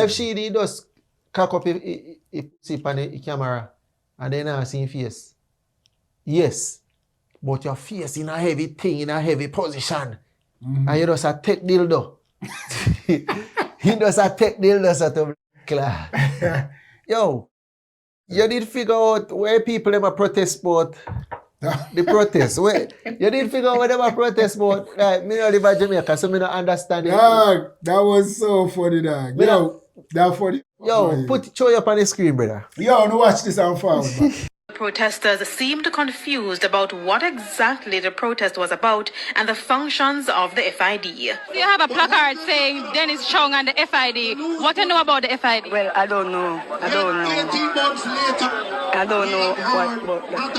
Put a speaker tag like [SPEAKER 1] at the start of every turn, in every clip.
[SPEAKER 1] FCD does cock up if see on the camera and then I see face. Yes. But your face in a heavy thing, in a heavy position. And you just a take dildo. You just a take dildo sort of class. Yo, you did figure out where people them a protest about the protest. Where you did figure out where them a protest about. Right, me not live in Jamaica, so me not understand it.
[SPEAKER 2] Dog, that was so funny, dog. Yo, that funny.
[SPEAKER 1] Yo, show you up on the screen, brother.
[SPEAKER 2] Yo, no watch this on forward.
[SPEAKER 3] Protesters seemed confused about what exactly the protest was about and the functions of the FID.
[SPEAKER 4] You have a placard saying Dennis Chung and the FID. What do you know about the FID?
[SPEAKER 5] Well, I don't know. I don't know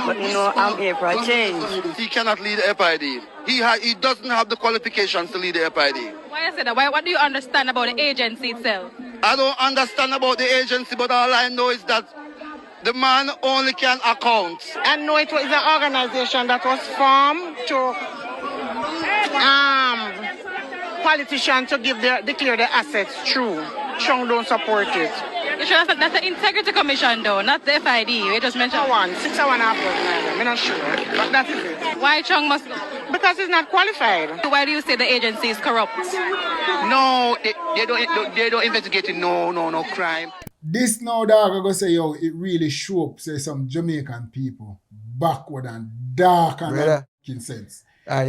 [SPEAKER 5] but you know, I'm here for a change.
[SPEAKER 6] He cannot lead the FID. He doesn't have the qualifications to lead the FID.
[SPEAKER 4] Why you say that? What do you understand about the agency itself?
[SPEAKER 6] I don't understand about the agency, but all I know is that the man only can account.
[SPEAKER 7] I know it was an organization that was formed to politicians to declare the assets true. Chung don't support it.
[SPEAKER 4] You sure that's the Integrity Commission though, not the FID. You just mentioned
[SPEAKER 7] 601 I'm not sure, but that is it.
[SPEAKER 4] Why Chung must go?
[SPEAKER 7] Because he's not qualified.
[SPEAKER 4] Why do you say the agency is corrupt?
[SPEAKER 6] No, they don't investigate no crime.
[SPEAKER 2] This now, dog, I'm going to say, yo, it really show up, say, some Jamaican people backward and dark and making sense.
[SPEAKER 1] Yeah.